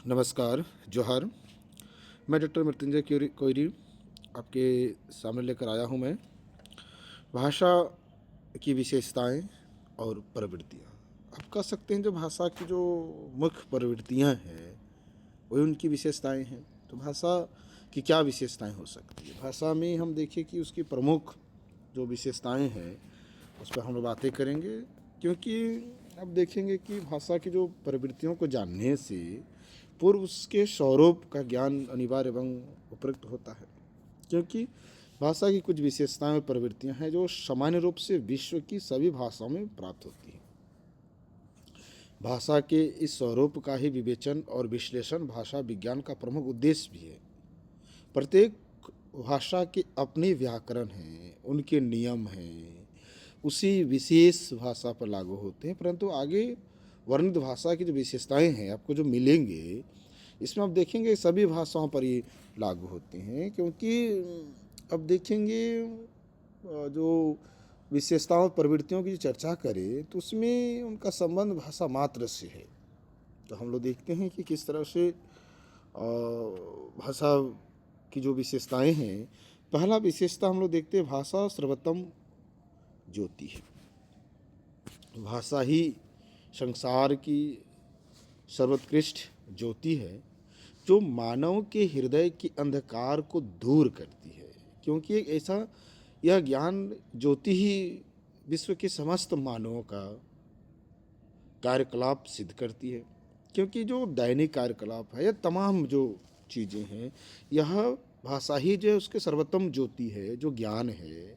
नमस्कार, जोहार। मैं डॉक्टर मृत्युंजय कोइरी आपके सामने लेकर आया हूँ मैं भाषा की विशेषताएं और प्रवृत्तियाँ। आप कह सकते हैं जो भाषा की जो मुख्य प्रवृत्तियाँ हैं वही उनकी विशेषताएं हैं। तो भाषा की क्या विशेषताएं हो सकती है? भाषा में हम देखिए कि उसकी प्रमुख जो विशेषताएं हैं उस पर हम लोग बातें करेंगे, क्योंकि अब देखेंगे कि भाषा की जो प्रवृत्तियों को जानने से पूर्व उसके स्वरूप का ज्ञान अनिवार्य एवं उपयुक्त होता है। क्योंकि भाषा की कुछ विशेषताएं और प्रवृत्तियां हैं जो सामान्य रूप से विश्व की सभी भाषाओं में प्राप्त होती हैं। भाषा के इस स्वरूप का ही विवेचन और विश्लेषण भाषा विज्ञान का प्रमुख उद्देश्य भी है। प्रत्येक भाषा के अपने व्याकरण हैं, उनके नियम हैं, उसी विशेष भाषा पर लागू होते हैं। परंतु आगे वर्णित भाषा की जो विशेषताएं हैं आपको जो मिलेंगे, इसमें आप देखेंगे सभी भाषाओं पर ये लागू होते हैं। क्योंकि अब देखेंगे जो विशेषताओं प्रवृत्तियों की चर्चा करें तो उसमें उनका संबंध भाषा मात्र से है। तो हम लोग देखते हैं कि किस तरह से भाषा की जो विशेषताएं हैं, पहला विशेषता हम लोग देखते हैं भाषा सर्वोत्तम ज्योति है। भाषा ही संसार की सर्वोत्कृष्ट ज्योति है जो मानव के हृदय के अंधकार को दूर करती है। क्योंकि एक ऐसा यह ज्ञान ज्योति ही विश्व के समस्त मानवों का कार्यकलाप सिद्ध करती है। क्योंकि जो दैनिक कार्यकलाप है या तमाम जो चीज़ें हैं, यह भाषा ही जो है उसके सर्वोत्तम ज्योति है, जो ज्ञान है।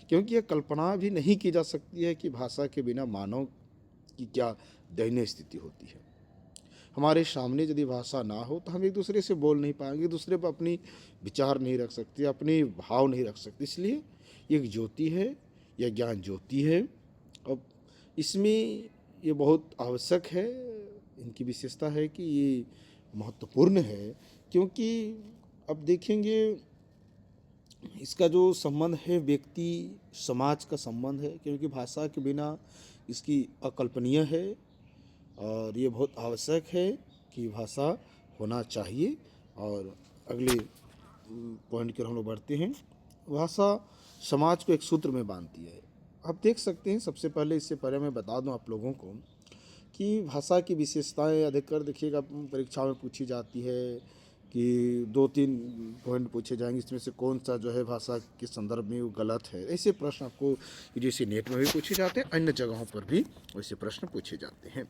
क्योंकि यह कल्पना भी नहीं की जा सकती है कि भाषा के बिना मानव की क्या दयनीय स्थिति होती है। हमारे सामने यदि भाषा ना हो तो हम एक दूसरे से बोल नहीं पाएंगे, दूसरे पर अपनी विचार नहीं रख सकते, अपनी भाव नहीं रख सकते। इसलिए ये एक ज्योति है, यह ज्ञान ज्योति है। अब इसमें ये बहुत आवश्यक है, इनकी विशेषता है कि ये महत्वपूर्ण है। क्योंकि अब देखेंगे इसका जो संबंध है व्यक्ति समाज का संबंध है। क्योंकि भाषा के बिना इसकी अकल्पनीय है और ये बहुत आवश्यक है कि भाषा होना चाहिए। और अगले पॉइंट की ओर हम लोग बढ़ते हैं। भाषा समाज को एक सूत्र में बांधती है। आप देख सकते हैं, सबसे पहले इससे पहले मैं बता दूं आप लोगों को कि भाषा की विशेषताएं अधिकतर देखिएगा परीक्षा में पूछी जाती है कि 2-3 पॉइंट पूछे जाएंगे, इसमें से कौन सा जो है भाषा के संदर्भ में वो गलत है। ऐसे प्रश्न आपको जैसे नेट में भी पूछे जाते हैं, अन्य जगहों पर भी वैसे प्रश्न पूछे जाते हैं।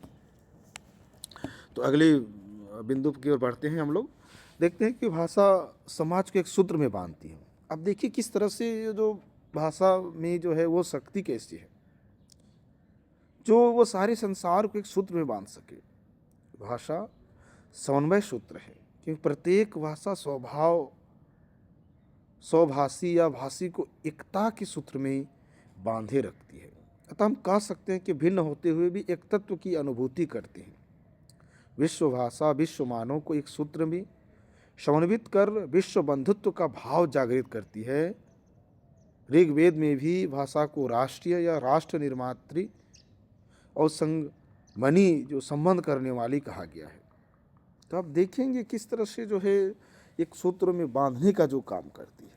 तो अगले बिंदु की ओर बढ़ते हैं। हम लोग देखते हैं कि भाषा समाज को एक सूत्र में बांधती है। अब देखिए किस तरह से ये जो भाषा में जो है वो शक्ति कैसी है जो वो सारे संसार को एक सूत्र में बांध सके। भाषा समन्वय सूत्र है क्योंकि प्रत्येक भाषा स्वभाषी या भाषी को एकता के सूत्र में बांधे रखती है। अतः हम कह सकते हैं कि भिन्न होते हुए भी एक तत्व की अनुभूति करते हैं। विश्व भाषा विश्व मानव को एक सूत्र में समन्वित कर विश्व बंधुत्व का भाव जागृत करती है। ऋग्वेद में भी भाषा को राष्ट्रीय या राष्ट्र निर्मात्री और संगमनी जो संबंध करने वाली कहा गया है। तो आप देखेंगे किस तरह से जो है एक सूत्र में बांधने का जो काम करती है।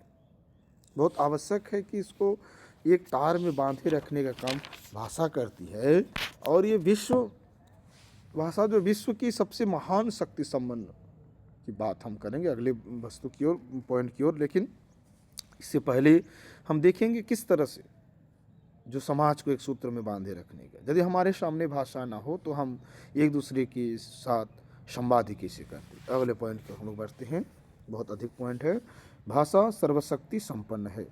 बहुत आवश्यक है कि इसको एक तार में बांधे रखने का काम भाषा करती है। और ये भाषा जो विश्व की सबसे महान शक्ति संबंध की बात हम करेंगे अगले वस्तु की ओर, पॉइंट की ओर। लेकिन इससे पहले हम देखेंगे किस तरह से जो समाज को एक सूत्र में बांधे रखने का। यदि हमारे सामने भाषा ना हो तो हम एक दूसरे के साथ संवाद ही कैसे करते। अगले पॉइंट पर हम लोग बढ़ते हैं, बहुत अधिक पॉइंट है। भाषा सर्वशक्ति संपन्न है।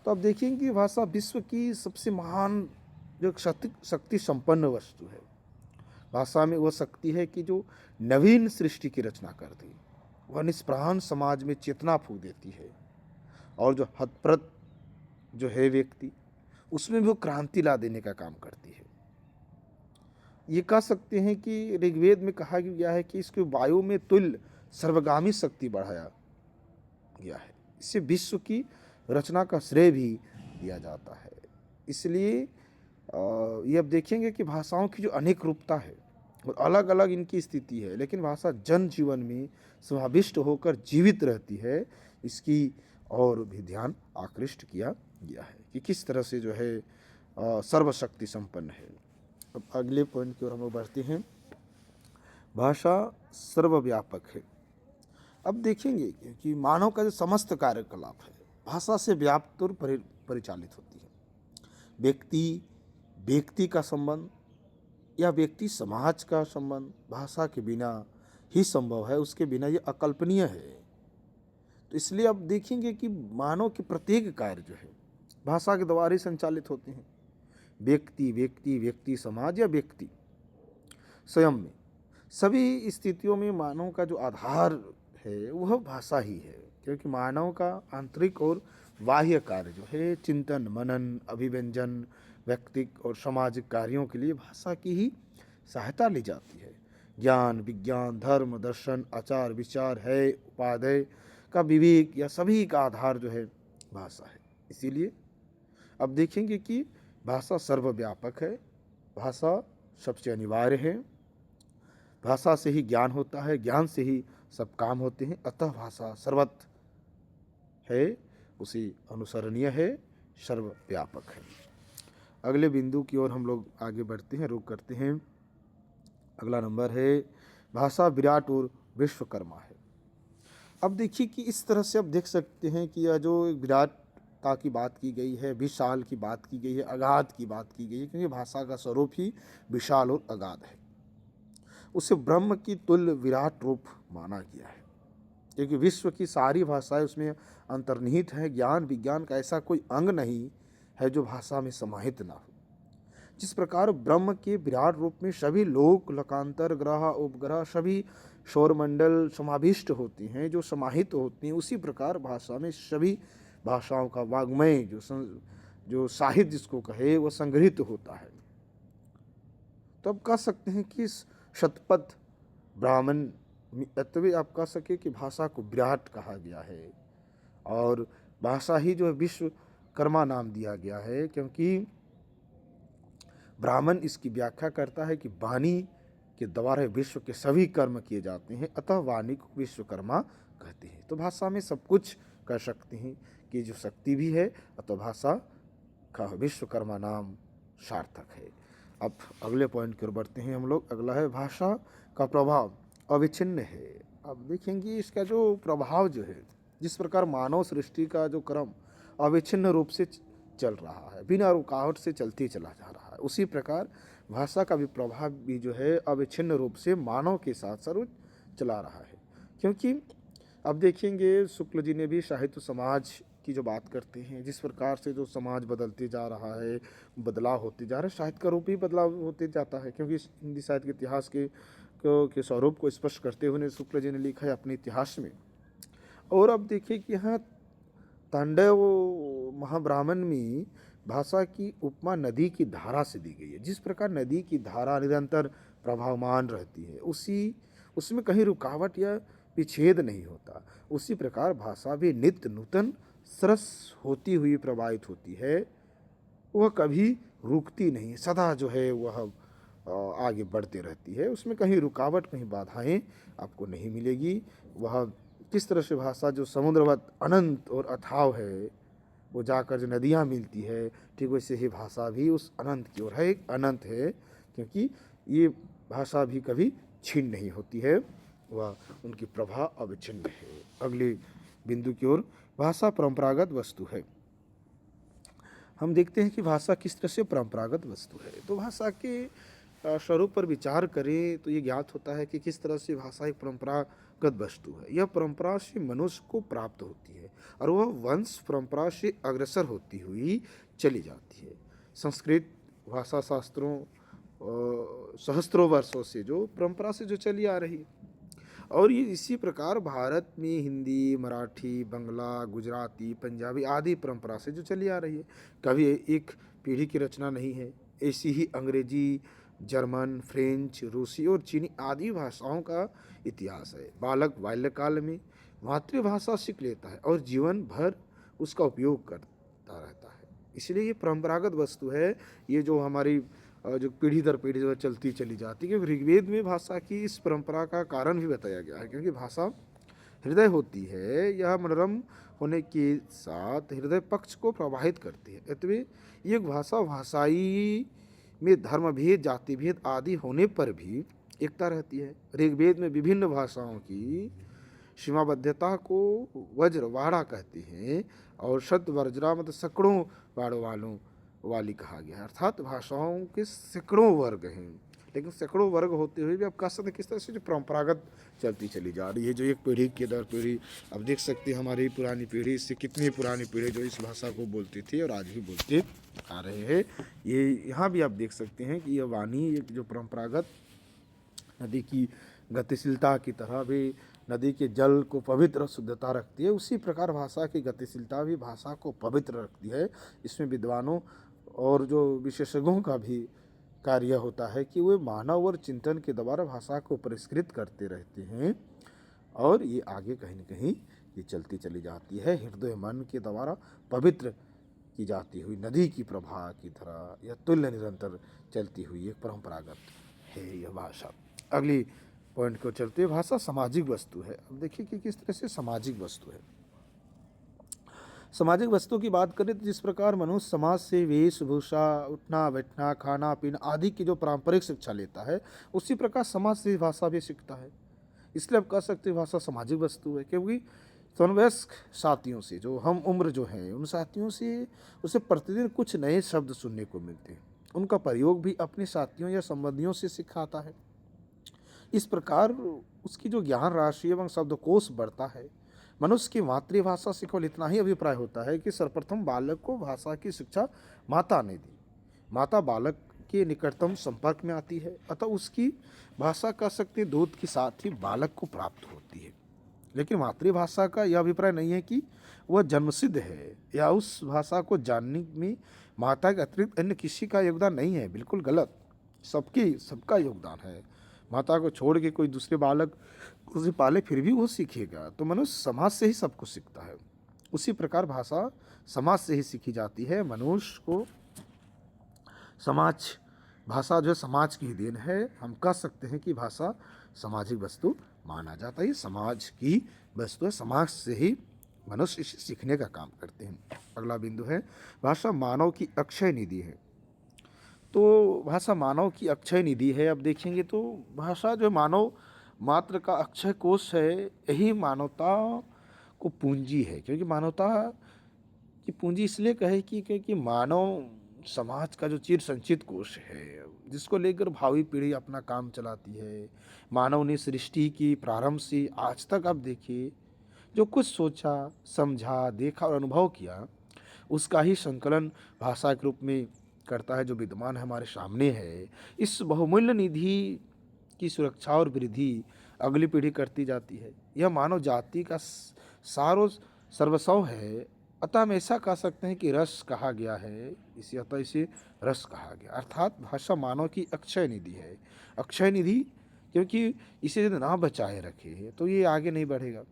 तो आप देखेंगे कि भाषा विश्व की सबसे महान जो शक्ति संपन्न वस्तु है। भाषा में वह शक्ति है कि जो नवीन सृष्टि की रचना करती, वह निष्प्राण समाज में चेतना फूंक देती है। और जो हतप्रत जो है व्यक्ति, उसमें भी वो क्रांति ला देने का काम करती है। ये कह सकते हैं कि ऋग्वेद में कहा गया है कि इसके वायु में तुल्य सर्वगामी शक्ति बढ़ाया गया है। इससे विश्व की रचना का श्रेय भी दिया जाता है। इसलिए ये अब देखेंगे कि भाषाओं की जो अनेक रूपता है और अलग अलग इनकी स्थिति है, लेकिन भाषा जन जीवन में समाविष्ट होकर जीवित रहती है। इसकी और भी ध्यान आकृष्ट किया गया है कि किस तरह से जो है सर्वशक्ति संपन्न है। अब अगले पॉइंट की ओर हम लोग बढ़ते हैं। भाषा सर्वव्यापक है। अब देखेंगे कि मानव का जो समस्त कार्यकलाप है भाषा से व्याप्त और परिचालित होती है। व्यक्ति व्यक्ति का संबंध या व्यक्ति समाज का संबंध भाषा के बिना ही संभव है, उसके बिना ये अकल्पनीय है। तो इसलिए अब देखेंगे कि मानव के प्रत्येक कार्य जो है भाषा के द्वारा ही संचालित होते हैं। व्यक्ति व्यक्ति व्यक्ति समाज या व्यक्ति स्वयं में सभी स्थितियों में मानव का जो आधार है वह भाषा ही है, क्योंकि मानव का आंतरिक और बाह्य कार्य जो है चिंतन मनन अभिव्यंजन व्यक्तिक और सामाजिक कार्यों के लिए भाषा की ही सहायता ली जाती है। ज्ञान विज्ञान धर्म दर्शन आचार विचार है उपादेय का विवेक या सभी का आधार जो है भाषा है। इसीलिए अब देखेंगे कि भाषा सर्वव्यापक है, भाषा सबसे अनिवार्य है, भाषा से ही ज्ञान होता है, ज्ञान से ही सब काम होते हैं। अतः भाषा सर्वत्र है, उसी अनुसरणीय है, सर्वव्यापक है। अगले बिंदु की ओर हम लोग आगे बढ़ते हैं, रुक करते हैं। अगला नंबर है भाषा विराट और विश्वकर्मा है। अब देखिए कि इस तरह से आप देख सकते हैं कि यह जो विराटता की बात की गई है, विशाल की बात की गई है, अगाध की बात की गई है, क्योंकि भाषा का स्वरूप ही विशाल और अगाध है। उसे ब्रह्म की तुल्य विराट रूप माना गया है, क्योंकि विश्व की सारी भाषाएं उसमें अंतर्निहित है। ज्ञान विज्ञान का ऐसा कोई अंग नहीं है जो भाषा में समाहित ना हो। जिस प्रकार ब्रह्म के विराट रूप में सभी लोक लोकांतर ग्रह उपग्रह सभी सौरमंडल समाविष्ट होते हैं, जो समाहित होते हैं, उसी प्रकार भाषा में सभी भाषाओं का वाग्मय जो साहित्य जिसको कहे वह संग्रहित होता है। तो अब कह सकते हैं कि शतपथ ब्राह्मण तत्व आप कह सके कि भाषा को विराट कहा गया है, और भाषा ही जो है विश्वकर्मा नाम दिया गया है, क्योंकि ब्राह्मण इसकी व्याख्या करता है कि वाणी के द्वारा विश्व के सभी कर्म किए जाते हैं, अतः वाणी को विश्वकर्मा कहते हैं। तो भाषा में सब कुछ कह सकते हैं कि जो शक्ति भी है, अतः भाषा का विश्वकर्मा नाम सार्थक है। अब अगले पॉइंट की ओर बढ़ते हैं हम लोग। अगला है भाषा का प्रभाव अविच्छिन्न है। अब देखेंगे इसका जो प्रभाव जो है, जिस प्रकार मानव सृष्टि का जो क्रम अविच्छिन्न रूप से चल रहा है, बिना रुकावट से चलते चला जा रहा है, उसी प्रकार भाषा का भी प्रभाव भी जो है अविच्छिन्न रूप से मानव के साथ साथ चला रहा है। क्योंकि अब देखेंगे शुक्ल जी ने भी साहित्य समाज की जो बात करते हैं, जिस प्रकार से जो समाज बदलते जा रहा है, बदलाव होते जा रहा है, साहित्य का रूप भी बदलाव होते जाता है। क्योंकि हिंदी साहित्य के इतिहास के स्वरूप को स्पष्ट करते हुए शुक्ल जी ने लिखा है अपने इतिहास में। और अब देखिए कि यहाँ तांडव महाब्राह्मण में भाषा की उपमा नदी की धारा से दी गई है। जिस प्रकार नदी की धारा निरंतर प्रवाहमान रहती है, उसमें कहीं रुकावट या विच्छेद नहीं होता, उसी प्रकार भाषा भी नित्य नूतन सरस होती हुई प्रवाहित होती है। वह कभी रुकती नहीं, सदा जो है वह आगे बढ़ते रहती है, उसमें कहीं रुकावट कहीं बाधाएं आपको नहीं मिलेगी। वह किस तरह से भाषा जो समुद्रवत अनंत और अथाव है, वो जाकर जो नदियाँ मिलती है, ठीक वैसे ही भाषा भी उस अनंत की ओर है, एक अनंत है, क्योंकि ये भाषा भी कभी छीन नहीं होती है, वह उनकी प्रभा अविच्छिन्न है। अगले बिंदु की ओर भाषा परंपरागत वस्तु है। हम देखते हैं कि भाषा किस तरह से परंपरागत वस्तु है। तो भाषा के स्वरूप पर विचार करें तो ये ज्ञात होता है कि किस तरह से भाषा एक परंपरागत वस्तु है। यह परंपरा से मनुष्य को प्राप्त होती है और वह वंश परंपरा से अग्रसर होती हुई चली जाती है। संस्कृत भाषा शास्त्रों सहस्त्रों वर्षों से जो परंपरा से जो चली आ रही है, और ये इसी प्रकार भारत में हिंदी मराठी बंगला गुजराती पंजाबी आदि परंपरा से जो चली आ रही है। कभी एक पीढ़ी की रचना नहीं है, ऐसी ही अंग्रेजी जर्मन फ्रेंच रूसी और चीनी आदि भाषाओं का इतिहास है। बालक बाल्यकाल में मातृभाषा सीख लेता है और जीवन भर उसका उपयोग करता रहता है, इसलिए ये परंपरागत वस्तु है। ये जो हमारी जो पीढ़ी दर पीढ़ी जो है चलती चली जाती है। क्योंकि ऋग्वेद में भाषा की इस परंपरा का कारण भी बताया गया है, क्योंकि भाषा हृदय होती है, यह मनोरम होने के साथ हृदय पक्ष को प्रभावित करती है। अतः ये भाषा भाषाई में धर्म भेद, जाति भेद आदि होने पर भी एकता रहती है। ऋग्वेद में विभिन्न भाषाओं की सीमाबद्धता को वज्रवाड़ा कहते हैं, और शत वज्रा मतलब सैकड़ों वाड़ों वालों वाली कहा गया है। अर्थात भाषाओं के सैकड़ों वर्ग हैं, लेकिन सैकड़ों वर्ग होते हुए भी अब कह सकते किस तरह से जो परंपरागत चलती चली जा रही है, जो एक पीढ़ी के दर पीढ़ी। अब देख सकते हैं हमारी पुरानी पीढ़ी, इससे कितनी पुरानी पीढ़ी जो इस भाषा को बोलती थी और आज भी बोलते आ रहे हैं। ये यहाँ भी आप देख सकते हैं कि यह वाणी एक जो परंपरागत नदी की गतिशीलता की तरह भी नदी के जल को पवित्र शुद्धता रखती है, उसी प्रकार भाषा की गतिशीलता भी भाषा को पवित्र रखती है। इसमें विद्वानों और जो विशेषज्ञों का भी कार्य होता है कि वे मानव और चिंतन के द्वारा भाषा को परिष्कृत करते रहते हैं, और ये आगे कहीं न कहीं ये चलती चली जाती है। हृदय मन के द्वारा पवित्र की जाती हुई नदी की प्रवाह की तरह यह तुल्य निरंतर चलती हुई एक परंपरागत है यह भाषा। अगली पॉइंट को चलते हुए, भाषा सामाजिक वस्तु है। अब देखिए कि किस तरह से सामाजिक वस्तु है। सामाजिक वस्तु की बात करें तो जिस प्रकार मनुष्य समाज से वेशभूषा, उठना बैठना, खाना पीना आदि की जो पारंपरिक शिक्षा लेता है, उसी प्रकार समाज से भाषा भी सीखता है। इसलिए आप कह सकते हैं भाषा सामाजिक वस्तु है, क्योंकि समवयस्क साथियों से, जो हम उम्र जो हैं, उन साथियों से उसे प्रतिदिन कुछ नए शब्द सुनने को मिलते हैं। उनका प्रयोग भी अपने साथियों या संबंधियों से सिखाता है। इस प्रकार उसकी जो ज्ञान राशि एवं शब्दकोश बढ़ता है। मनुष्य की मातृभाषा से केवल इतना ही अभिप्राय होता है कि सर्वप्रथम बालक को भाषा की शिक्षा माता ने दी। माता बालक के निकटतम संपर्क में आती है, अतः उसकी भाषा कह सकते दूध के साथ ही बालक को प्राप्त होती है। लेकिन मातृभाषा का यह अभिप्राय नहीं है कि वह जन्मसिद्ध है या उस भाषा को जानने में माता के अतिरिक्त अन्य किसी का योगदान नहीं है। बिल्कुल गलत, सबका योगदान है। माता को छोड़ के कोई दूसरे बालक उसे पाले फिर भी वो सीखेगा। तो मनुष्य समाज से ही सब कुछ सीखता है। उसी प्रकार भाषा समाज से ही सीखी जाती है। मनुष्य को भाषा जो है समाज की देन है। हम कह सकते हैं कि भाषा सामाजिक वस्तु माना जाता है। ये समाज की वस्तु है, समाज से ही मनुष्य इसे सीखने का काम करते हैं। अगला बिंदु है, भाषा मानव की अक्षय निधि है। तो भाषा मानव की अक्षय निधि है। अब देखेंगे तो भाषा जो मानव मात्र का अक्षय कोष है, यही मानवता को पूंजी है। क्योंकि मानवता की पूंजी इसलिए कहे कि क्योंकि मानव समाज का जो चिर संचित कोष है, जिसको लेकर भावी पीढ़ी अपना काम चलाती है। मानव ने सृष्टि की प्रारंभ से आज तक आप देखिए जो कुछ सोचा, समझा, देखा और अनुभव किया, उसका ही संकलन भाषा के रूप में करता है, जो विद्यमान हमारे सामने है। इस बहुमूल्य निधि की सुरक्षा और वृद्धि अगली पीढ़ी करती जाती है। यह मानव जाति का सारो सर्वस्व है। अतः हम ऐसा कह सकते हैं कि रस कहा गया है, इसे रस कहा गया। अर्थात भाषा मानव की अक्षय निधि है। अक्षय निधि क्योंकि इसे यदि ना बचाए रखे तो ये आगे नहीं बढ़ेगा,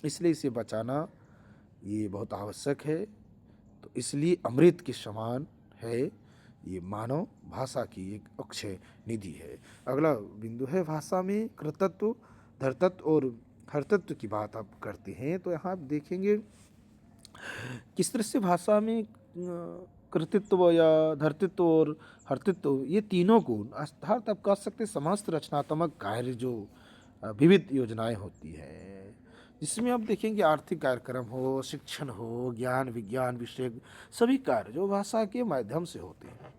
इसलिए इसे बचाना ये बहुत आवश्यक है। तो इसलिए अमृत के समान है, ये मानव भाषा की एक अक्षय निधि है। अगला बिंदु है, भाषा में कृतत्व, धर्तत्व और हर्तत्व की बात आप करते हैं। तो यहाँ आप देखेंगे किस तरह से भाषा में कृतित्व या धर्तित्व और हर्तित्व, ये तीनों गुण अर्थात आप कह सकते समस्त रचनात्मक कार्य जो विविध योजनाएं होती है, जिसमें आप देखेंगे आर्थिक कार्यक्रम हो, शिक्षण हो, ज्ञान विज्ञान विषय सभी कार्य जो भाषा के माध्यम से होते हैं।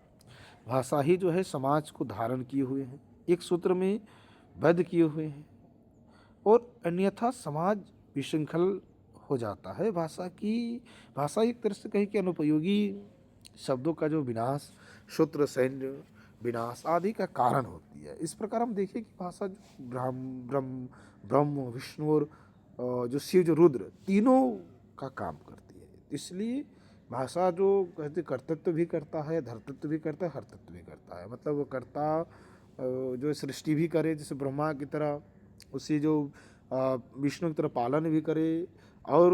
भाषा ही जो है समाज को धारण किए हुए हैं, एक सूत्र में बद्ध किए हुए हैं, और अन्यथा समाज विशृंखल हो जाता है। भाषा एक तरह से कहीं कि अनुपयोगी शब्दों का जो विनाश, शूद्र सैन्य विनाश आदि का कारण होती है। इस प्रकार हम देखें कि भाषा जो ब्रह्म विष्णु और जो शिव जो रुद्र तीनों का काम करती है। इसलिए भाषा जो कहते कर्तृत्व भी करता है, धर्तृत्व भी करता है, हर्तृत्व भी करता है। मतलब वो कर्ता जो सृष्टि भी करे जैसे ब्रह्मा की तरह, उसी जो विष्णु की तरह पालन भी करे, और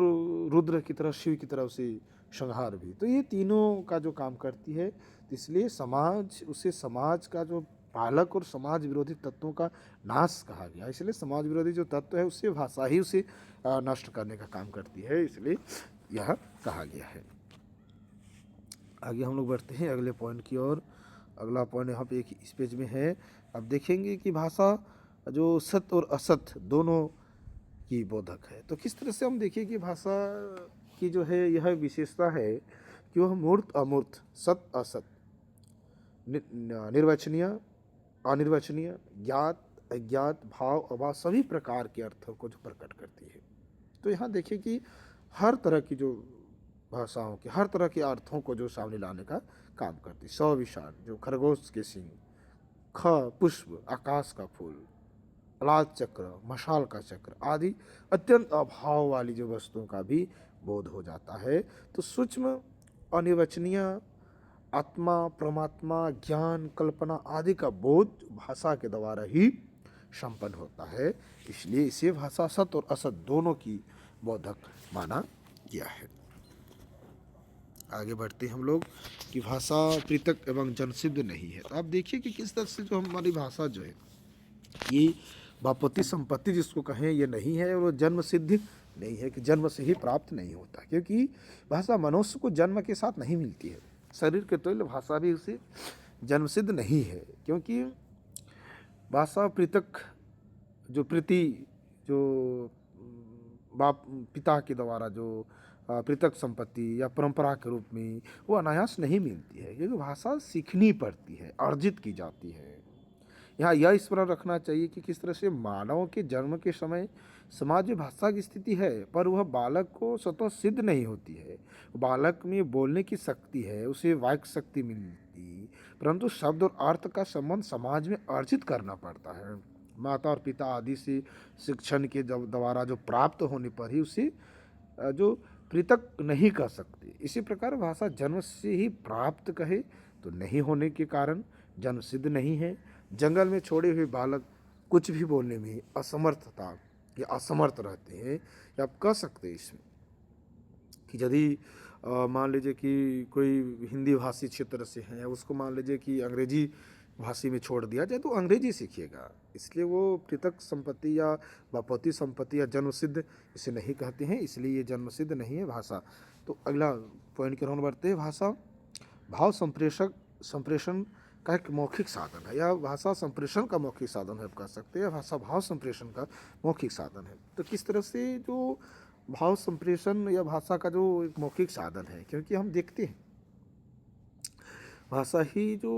रुद्र की तरह शिव की तरह उसे संहार भी। तो ये तीनों का जो काम करती है, तो इसलिए समाज, उसे समाज का जो पालक और समाज विरोधी तत्वों का नाश कहा गया। इसलिए समाज विरोधी जो तत्व है उससे भाषा ही उसे नष्ट करने का काम करती है, इसलिए यह कहा गया है। आगे हम लोग बढ़ते हैं अगले पॉइंट की ओर। अगला पॉइंट यहाँ पे एक इस पेज में है। अब देखेंगे कि भाषा जो सत्य और असत्य दोनों की बोधक है। तो किस तरह से हम देखिए कि भाषा की जो है यह विशेषता है कि वह मूर्त अमूर्त, सत्य असत, निर्वचनीय अनिर्वचनीय, ज्ञात अज्ञात, भाव अभाव सभी प्रकार के अर्थों को जो प्रकट करती है। तो यहाँ देखिए कि हर तरह की जो भाषाओं के हर तरह के अर्थों को जो सामने लाने का काम करती है। सविशाल जो खरगोश के सिंह, ख पुष्प आकाश का फूल, अलाद चक्र मशाल का चक्र आदि अत्यंत अभाव वाली जो वस्तुओं का भी बोध हो जाता है। तो सूक्ष्म अनिर्वचनीय आत्मा परमात्मा ज्ञान कल्पना आदि का बोध भाषा के द्वारा ही संपन्न होता है। इसलिए इसे भाषा सत और असत दोनों की बोधक माना गया है। आगे बढ़ते हम लोग कि भाषा पृथक एवं जनसिद्ध नहीं है। तो आप देखिए कि किस तरह से जो हमारी भाषा जो है ये वापत्ति संपत्ति जिसको कहें ये नहीं है, और वो जन्म सिद्ध नहीं है कि जन्म से ही प्राप्त नहीं होता, क्योंकि भाषा मनुष्य को जन्म के साथ नहीं मिलती है। शरीर के तुल्य भाषा भी उसे जन्म सिद्ध नहीं है, क्योंकि भाषा पृथक जो प्रीति जो बाप पिता के द्वारा जो पृथक संपत्ति या परंपरा के रूप में वो अनायास नहीं मिलती है, क्योंकि भाषा सीखनी पड़ती है, अर्जित की जाती है। यहाँ यह स्मरण रखना चाहिए कि किस तरह से मानव के जन्म के समय समाज में भाषा की स्थिति है, पर वह बालक को स्वतः सिद्ध नहीं होती है। बालक में बोलने की शक्ति है, उसे वाक् शक्ति मिलती, परंतु शब्द और अर्थ का संबंध समाज में अर्जित करना पड़ता है। माता और पिता आदि से शिक्षण के द्वारा जो प्राप्त होने पर ही उसे जो पृथक नहीं कर सकते। इसी प्रकार भाषा जन्म से ही प्राप्त कहे तो नहीं होने के कारण जन्म सिद्ध नहीं है। जंगल में छोड़े हुए बालक कुछ भी बोलने में असमर्थता या असमर्थ रहते हैं, या आप कह सकते हैं इसमें कि यदि मान लीजिए कि कोई हिंदी भाषी क्षेत्र से है, उसको मान लीजिए कि अंग्रेजी भाषी में छोड़ दिया जाए तो अंग्रेजी सीखिएगा। इसलिए वो पृथक संपत्ति या वापत्ति संपत्ति या जन्म सिद्ध इसे नहीं कहते हैं, इसलिए ये जन्म सिद्ध नहीं है भाषा। तो अगला पॉइंट की ओर बढ़ते हैं। भाषा भाव संप्रेषण का एक मौखिक साधन है, या भाषा संप्रेषण का मौखिक साधन है, आप कह सकते हैं। भाषा भाव संप्रेषण का मौखिक साधन है। तो किस तरह से जो भाव संप्रेषण या भाषा का जो एक मौखिक साधन है, क्योंकि हम देखते हैं भाषा ही जो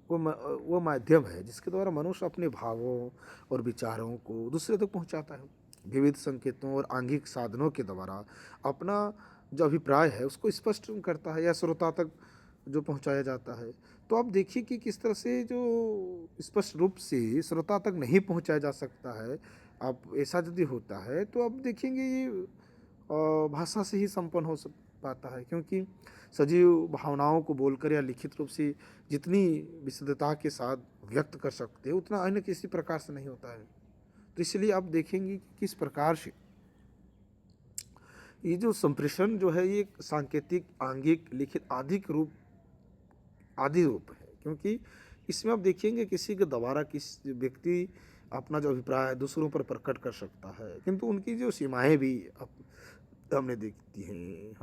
वो माध्यम है जिसके द्वारा मनुष्य अपने भावों और विचारों को दूसरे तक पहुंचाता है। विविध संकेतों और आंगिक साधनों के द्वारा अपना जो अभिप्राय है उसको स्पष्ट करता है या श्रोता तक जो पहुंचाया जाता है। तो आप देखिए कि किस तरह से जो स्पष्ट रूप से श्रोता तक नहीं पहुंचाया जा सकता है, आप ऐसा यदि होता है तो आप देखेंगे ये भाषा से ही संपन्न हो पाता है, क्योंकि सजीव भावनाओं को बोलकर या लिखित रूप से जितनी विशुद्धता के साथ व्यक्त कर सकते हैं उतना अन्य किसी प्रकार से नहीं होता है। तो इसलिए आप देखेंगे कि किस प्रकार से ये जो संप्रेषण जो है ये सांकेतिक आंगिक लिखित आदि रूप है, क्योंकि इसमें आप देखेंगे किसी के द्वारा किस व्यक्ति अपना जो अभिप्राय है दूसरों पर प्रकट कर सकता है, किंतु उनकी जो सीमाएं भी हमने देखती हैं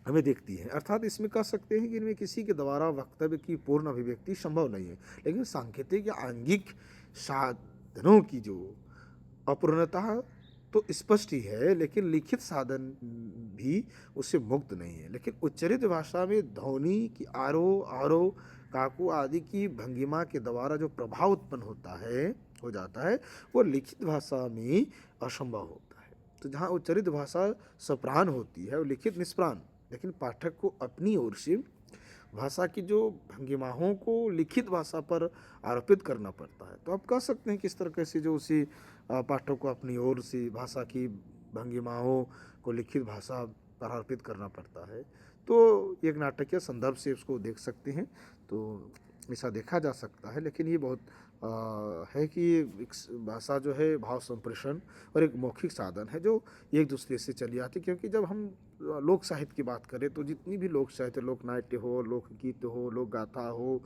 हमें देखती है। अर्थात इसमें कह सकते हैं कि इनमें किसी के द्वारा वक्तव्य की पूर्ण अभिव्यक्ति संभव नहीं है, लेकिन सांकेतिक या आंगिक साधनों की जो अपूर्णता तो स्पष्ट ही है, लेकिन लिखित साधन भी उससे मुक्त नहीं है। लेकिन उच्चरित भाषा में ध्वनि की आरोह काकू आदि की भंगिमा के द्वारा जो प्रभाव उत्पन्न हो जाता है वो लिखित भाषा में असंभव होता है। तो जहाँ उच्चरित भाषा सप्राण होती है और लिखित निष्प्राण, लेकिन पाठक को अपनी ओर से भाषा की जो भंगिमाओं को लिखित भाषा पर आरोपित करना पड़ता है। तो आप कह सकते हैं किस तरह से जो उसी पाठक को अपनी ओर से भाषा की भंगिमाओं को लिखित भाषा पर आरोपित करना पड़ता है। तो एक नाटकीय संदर्भ से उसको देख सकते हैं, तो ऐसा देखा जा सकता है। लेकिन ये बहुत है कि एक भाषा जो है भाव संप्रेषण और एक मौखिक साधन है जो एक दूसरे से चली आती, क्योंकि जब हम लोक साहित्य की बात करें तो जितनी भी लोक साहित्य, लोक नाट्य हो, लोकगीत हो, लोक गाथा हो,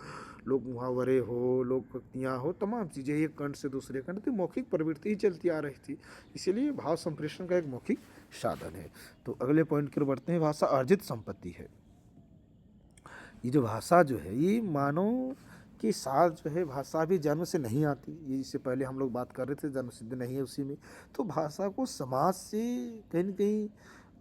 लोक मुहावरे हो, लोक पंक्तियाँ हो, तमाम चीज़ें एक खंड से दूसरे खंड तो मौखिक प्रवृत्ति ही चलती आ रही थी। इसीलिए भाव संप्रेषण का एक मौखिक साधन है। तो अगले पॉइंट की ओर बढ़ते हैं। भाषा अर्जित संपत्ति है। ये जो भाषा जो है ये मानव के साथ जो है, भाषा भी जन्म से नहीं आती, ये इससे पहले हम लोग बात कर रहे थे, जन्म सिद्ध नहीं है उसी में। तो भाषा को समाज से कहीं न कहीं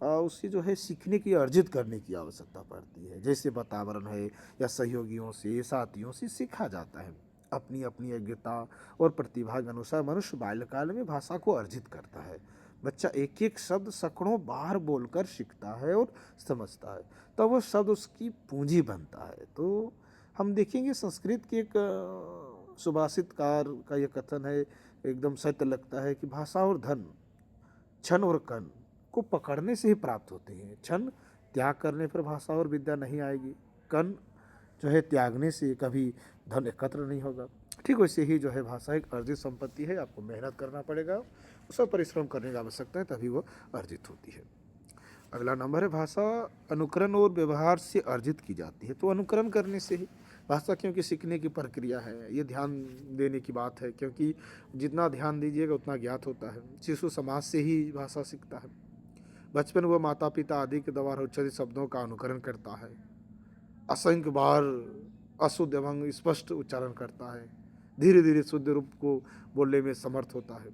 उससे जो है सीखने की, अर्जित करने की आवश्यकता पड़ती है। जैसे वातावरण है या सहयोगियों से, साथियों से सीखा जाता है। अपनी अपनी योग्यता और प्रतिभा के अनुसार मनुष्य बाल्यकाल में भाषा को अर्जित करता है। बच्चा एक एक शब्द सैकड़ों बार बोलकर सीखता है और समझता है, तब वह शब्द उसकी पूंजी बनता है। तो हम देखेंगे संस्कृत के एक सुभाषितकार का यह कथन है, एकदम सत्य लगता है कि भाषा और धन क्षण और कण को पकड़ने से ही प्राप्त होते हैं। क्षण त्याग करने पर भाषा और विद्या नहीं आएगी, कण जो है त्यागने से कभी धन एकत्र नहीं होगा। ठीक वैसे ही जो है भाषा एक अर्जित संपत्ति है। आपको मेहनत करना पड़ेगा, उसका परिश्रम करने की आवश्यकता है, तभी वो अर्जित होती है। अगला नंबर है भाषा अनुकरण और व्यवहार से अर्जित की जाती है। तो अनुकरण करने से ही भाषा, क्योंकि सीखने की प्रक्रिया है, ये ध्यान देने की बात है, क्योंकि जितना ध्यान दीजिएगा उतना ज्ञात होता है। शिशु समाज से ही भाषा सीखता है। बचपन वह माता पिता आदि के द्वारा उच्चारित शब्दों का अनुकरण करता है, असंख्य बार अशुद्ध एवं स्पष्ट उच्चारण करता है, धीरे धीरे शुद्ध रूप को बोलने में समर्थ होता है।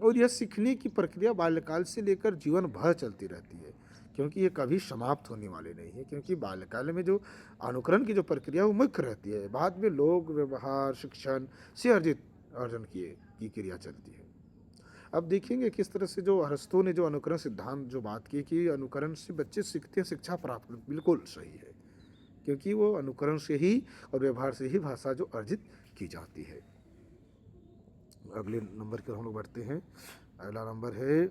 और यह सीखने की प्रक्रिया बाल्यकाल से लेकर जीवन भर चलती रहती है, क्योंकि ये कभी समाप्त होने वाले नहीं है। क्योंकि बाल्यकाल में जो अनुकरण की जो प्रक्रिया वो मुख्य रहती है, बाद में लोग व्यवहार शिक्षण से अर्जित अर्जन की क्रिया चलती है। अब देखेंगे किस तरह से जो अरस्तु ने जो अनुकरण सिद्धांत जो बात की कि अनुकरण से बच्चे सीखते हैं, शिक्षा प्राप्त, बिल्कुल सही है, क्योंकि वो अनुकरण से ही और व्यवहार से ही भाषा जो अर्जित की जाती है। अगले नंबर की ओर हम लोग बढ़ते हैं। अगला नंबर है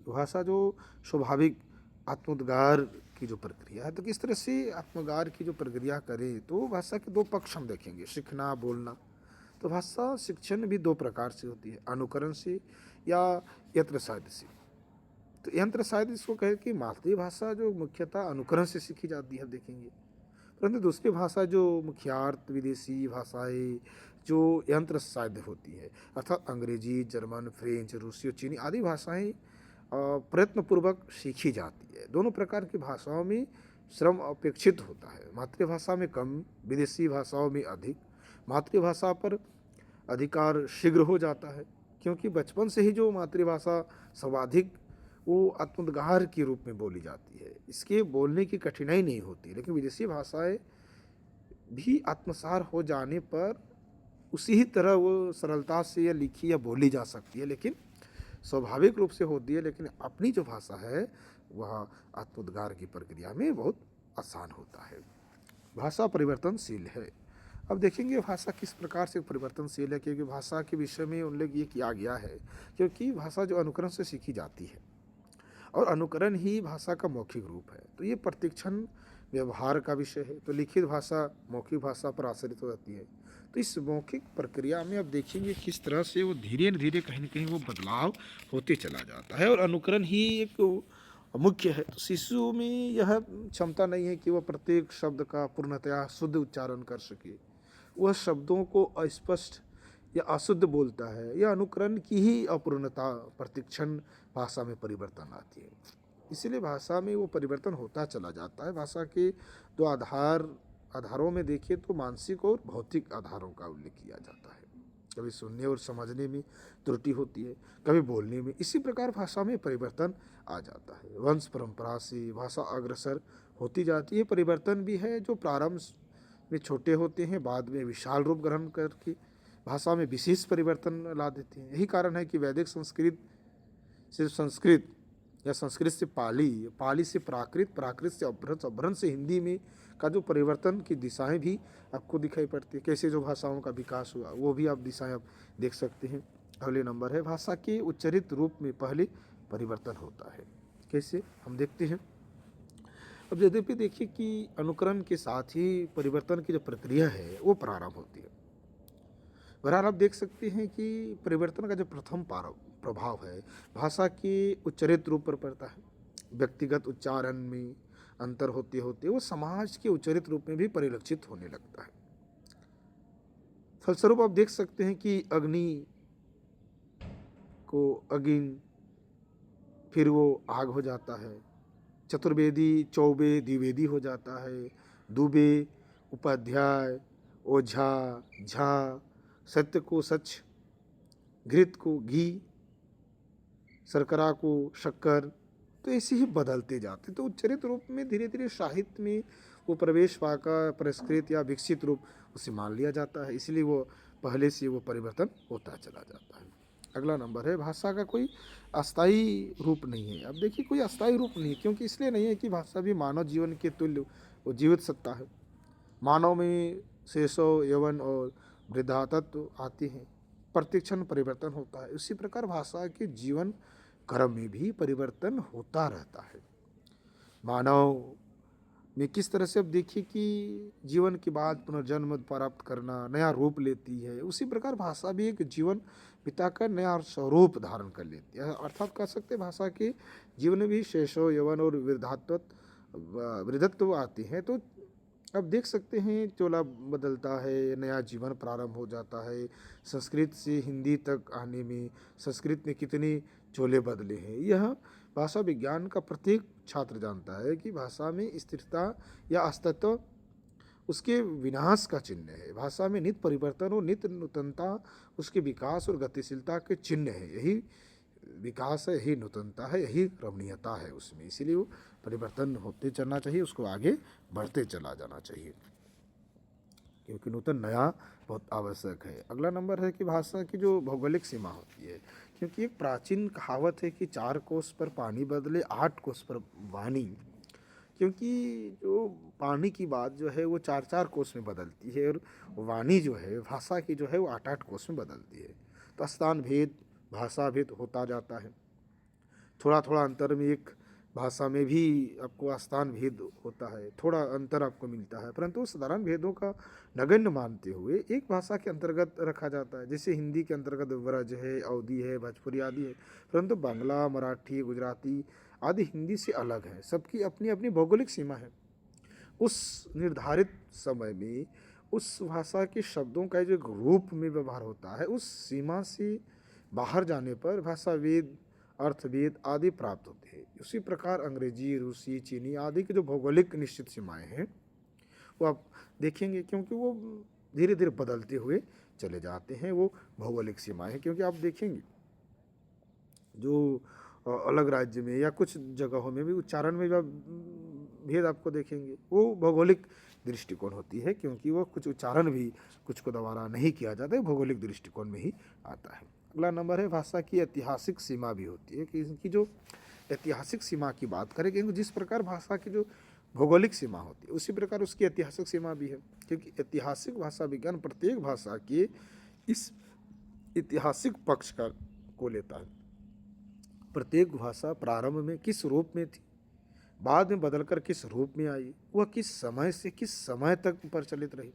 भाषा जो स्वाभाविक आत्मोद्गार की जो प्रक्रिया है। तो किस तरह से आत्मोद्गार की जो प्रक्रिया करें, तो भाषा के दो पक्ष हम देखेंगे, सीखना बोलना। तो भाषा शिक्षण भी दो प्रकार से होती है, अनुकरण से या यंत्र साध्य से। तो यंत्र साध्य इसको कहे कि मातृभाषा जो मुख्यतः अनुकरण से सीखी जाती है, देखेंगे। परंतु दूसरी भाषा जो मुख्यार्थ विदेशी भाषाएं जो यंत्र साध्य होती है, अर्थात अंग्रेजी, जर्मन, फ्रेंच, रूसी और चीनी आदि भाषाएं प्रयत्नपूर्वक सीखी जाती है। दोनों प्रकार की भाषाओं में श्रम अपेक्षित होता है, मातृभाषा में कम, विदेशी भाषाओं में अधिक। मातृभाषा पर अधिकार शीघ्र हो जाता है, क्योंकि बचपन से ही जो मातृभाषा सर्वाधिक वो आत्मोद्गार के रूप में बोली जाती है, इसके बोलने की कठिनाई नहीं होती। लेकिन विदेशी भाषाएं भी आत्मसार हो जाने पर उसी ही तरह वो सरलता से या लिखी या बोली जा सकती है, लेकिन स्वाभाविक रूप से होती है। लेकिन अपनी जो भाषा है वह आत्मोद्गार की प्रक्रिया में बहुत आसान होता है। भाषा परिवर्तनशील है। अब देखेंगे भाषा किस प्रकार से परिवर्तनशील है, क्योंकि भाषा के विषय में उल्लेख ये किया गया है, क्योंकि भाषा जो अनुकरण से सीखी जाती है और अनुकरण ही भाषा का मौखिक रूप है। तो ये प्रतिक्षण व्यवहार का विषय है। तो लिखित भाषा मौखिक भाषा पर आश्रित हो जाती है। तो इस मौखिक प्रक्रिया में अब देखेंगे किस तरह से वो धीरे धीरे कहीं न कहीं वो बदलाव होते चला जाता है, और अनुकरण ही एक मुख्य है। तो शिशु में यह क्षमता नहीं है कि वह प्रत्येक शब्द का पूर्णतया शुद्ध उच्चारण कर सके, वह शब्दों को अस्पष्ट या अशुद्ध बोलता है। यह अनुकरण की ही अपूर्णता, प्रतिक्षण भाषा में परिवर्तन आती है। इसीलिए भाषा में वो परिवर्तन होता चला जाता है। भाषा के दो आधारों में देखिए तो मानसिक और भौतिक आधारों का उल्लेख किया जाता है। कभी सुनने और समझने में त्रुटि होती है, कभी बोलने में। इसी प्रकार भाषा में परिवर्तन आ जाता है। वंश परंपरा से भाषा अग्रसर होती जाती है। परिवर्तन भी है जो प्रारंभ में छोटे होते हैं, बाद में विशाल रूप ग्रहण करके भाषा में विशेष परिवर्तन ला देते हैं। यही कारण है कि वैदिक संस्कृत से संस्कृत या संस्कृत से पाली, पाली से प्राकृत, प्राकृत से अभ्रंश, अभ्रंश से हिंदी में का जो परिवर्तन की दिशाएं भी आपको दिखाई पड़ती है। कैसे जो भाषाओं का विकास हुआ वो भी आप दिशाएं आप देख सकते हैं। अगले नंबर है भाषा के उच्चरित रूप में पहले परिवर्तन होता है। कैसे हम देखते हैं। अब यद्यपि देखिए कि अनुकरण के साथ ही परिवर्तन की जो प्रक्रिया है वो प्रारंभ होती है। बहरहाल आप देख सकते हैं कि परिवर्तन का जो प्रथम प्रभाव है भाषा के उच्चरित रूप पर पड़ता है। व्यक्तिगत उच्चारण में अंतर होते होते वो समाज के उच्चरित रूप में भी परिलक्षित होने लगता है। फलस्वरूप आप देख सकते हैं कि अग्नि को अगिन, फिर वो आग हो जाता है। चतुर्वेदी चौबे द्विवेदी हो जाता है। दुबे उपाध्याय, ओझा झा, सत्य को सच, घृत को घी, शर्करा को शक्कर, तो ऐसे ही बदलते जाते। तो उच्चरित रूप में धीरे धीरे साहित्य में वो प्रवेश पाकर परिष्कृत या विकसित रूप उसे मान लिया जाता है, इसलिए वो पहले से वो परिवर्तन होता चला जाता है। अगला नंबर है, भाषा का कोई अस्थायी रूप नहीं है। अब देखिए, कोई अस्थायी रूप नहीं है, क्योंकि इसलिए नहीं है कि भाषा भी मानव जीवन के तुल्य वो जीवित सत्ता है। मानव में शेषो यौवन और वृद्धा तत्व आते हैं, प्रतिक्षण परिवर्तन होता है। उसी प्रकार भाषा के जीवन क्रम में भी परिवर्तन होता रहता है। मानव में किस तरह से अब देखिए कि जीवन के बाद पुनर्जन्म प्राप्त करना नया रूप लेती है, उसी प्रकार भाषा भी एक जीवन बिताकर नया स्वरूप धारण कर लेती है। अर्थात कह सकते हैं भाषा के जीवन में भी शेषो यौवन और वृद्धत्व आते हैं। तो अब देख सकते हैं चोला बदलता है, नया जीवन प्रारंभ हो जाता है। संस्कृत से हिंदी तक आने में संस्कृत में कितने चोले बदले हैं, यह भाषा विज्ञान का प्रत्येक छात्र जानता है कि भाषा में स्थिरता या अस्तित्व उसके विनाश का चिन्ह है। भाषा में नित्य परिवर्तन और नित्य नूतनता उसके विकास और गतिशीलता के चिन्ह है। यही विकास है, यही नूतनता है, यही रमणीयता है उसमें। इसीलिए वो परिवर्तन होते चलना चाहिए, उसको आगे बढ़ते चला जाना चाहिए, क्योंकि नूतन नया बहुत आवश्यक है। अगला नंबर है कि भाषा की जो भौगोलिक सीमा होती है, क्योंकि एक प्राचीन कहावत है कि 4 कोस पर पानी बदले 8 कोस पर वाणी, क्योंकि जो पानी की बात जो है वो 4-4 कोस में बदलती है, और वाणी जो है भाषा की जो है वो 8-8 कोस में बदलती है। तो स्थान भेद, भाषा भेद होता जाता है। थोड़ा थोड़ा अंतर में एक भाषा में भी आपको स्थान भेद होता है, थोड़ा अंतर आपको मिलता है, परंतु साधारण भेदों का नगण्य मानते हुए एक भाषा के अंतर्गत रखा जाता है। जैसे हिंदी के अंतर्गत ब्रज है, अवधी है, भोजपुरी आदि है, परंतु बांग्ला, मराठी, गुजराती आदि हिंदी से अलग है। सबकी अपनी अपनी भौगोलिक सीमा है। उस निर्धारित समय में उस भाषा के शब्दों का जो रूप में व्यवहार होता है, उस सीमा से बाहर जाने पर भाषावेद, अर्थवेद आदि प्राप्त होते हैं। उसी प्रकार अंग्रेजी, रूसी, चीनी आदि की जो भौगोलिक निश्चित सीमाएं हैं वो आप देखेंगे, क्योंकि वो धीरे धीरे बदलते हुए चले जाते हैं। वो भौगोलिक सीमाएं हैं, क्योंकि आप देखेंगे जो अलग राज्य में या कुछ जगहों में भी उच्चारण में भेद आपको देखेंगे, वो भौगोलिक दृष्टिकोण होती है, क्योंकि वो कुछ उच्चारण भी कुछ को दोबारा नहीं किया जाता है, भौगोलिक दृष्टिकोण में ही आता है। अगला नंबर है, भाषा की ऐतिहासिक सीमा भी होती है, कि इनकी जो ऐतिहासिक सीमा की बात करें, क्योंकि जिस प्रकार भाषा की जो भौगोलिक सीमा होती है उसी प्रकार उसकी ऐतिहासिक सीमा भी है। क्योंकि ऐतिहासिक भाषा विज्ञान प्रत्येक भाषा के इस ऐतिहासिक पक्ष का को लेता है। प्रत्येक भाषा प्रारंभ में किस रूप में थी, बाद में बदलकर किस रूप में आई, वह किस समय से किस समय तक प्रचलित रही,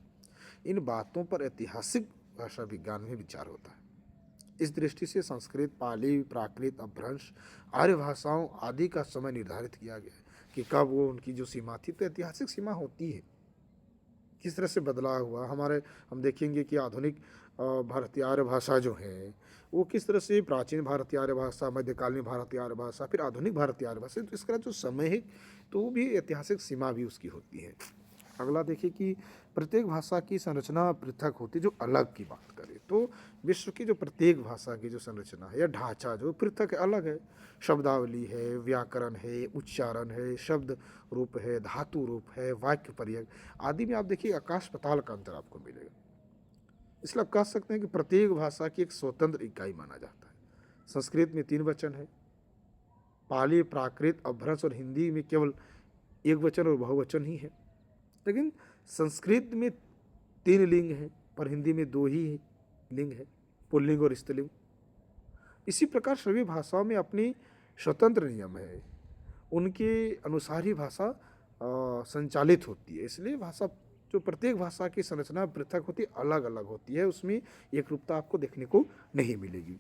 इन बातों पर ऐतिहासिक भाषा विज्ञान में विचार होता है। इस दृष्टि से संस्कृत, पाली, प्राकृत, अपभ्रंश, आर्य भाषाओं आदि का समय निर्धारित किया गया है कि कब वो उनकी जो सीमा थी। तो ऐतिहासिक सीमा होती है, किस तरह से बदलाव हुआ। हम देखेंगे कि आधुनिक भारतीय आर्य भाषा जो है वो किस तरह से प्राचीन भारतीय आर्य भाषा, मध्यकालीन भारतीय आर्य भाषा, फिर आधुनिक भारतीय आर्य भाषा, तो इसका जो समय है तो वो भी ऐतिहासिक सीमा भी उसकी होती है। अगला देखिए कि प्रत्येक भाषा की संरचना पृथक होती है। जो अलग की बात करें तो विश्व की जो प्रत्येक भाषा की जो संरचना है या ढांचा जो पृथक है, अलग है। शब्दावली है, व्याकरण है, उच्चारण है, शब्द रूप है, धातु रूप है, वाक्य प्रयोग आदि में आप देखिए आकाश पाताल का अंतर आपको मिलेगा। इसलिए आप कह सकते हैं कि प्रत्येक भाषा की एक स्वतंत्र इकाई माना जाता है। संस्कृत में 3 वचन है, पाली, प्राकृत, अपभ्रंश और हिंदी में केवल 1 वचन और बहुवचन ही है। लेकिन संस्कृत में 3 लिंग हैं, पर हिंदी में 2 ही लिंग है, पुल्लिंग और स्त्रीलिंग। इसी प्रकार सभी भाषाओं में अपनी स्वतंत्र नियम है, उनके अनुसार ही भाषा संचालित होती है। इसलिए भाषा जो प्रत्येक भाषा की संरचना पृथक होती है, अलग अलग होती है, उसमें एक रूपता आपको देखने को नहीं मिलेगी।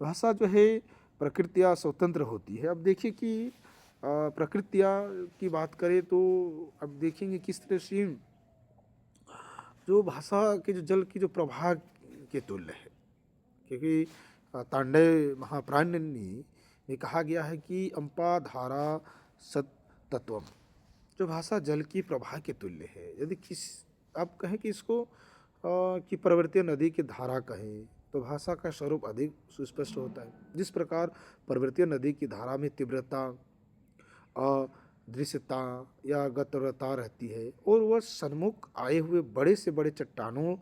भाषा जो है प्रकृति या स्वतंत्र होती है। अब देखिए कि प्रकृतिया की बात करें तो अब देखेंगे किस तरह से जो भाषा के जो जल की जो प्रवाह के तुल्य है, क्योंकि तांडव महाप्राण में कहा गया है कि अंपा धारा सत तत्वम, जो भाषा जल की प्रवाह के तुल्य है। यदि किस आप कहें कि इसको कि प्रवृत्ति नदी की धारा कहें तो भाषा का स्वरूप अधिक सुस्पष्ट होता है। जिस प्रकार प्रवृत्ति नदी की धारा में तीव्रता, अदृश्यता या गतिरता रहती है और वह सन्मुख आए हुए बड़े से बड़े चट्टानों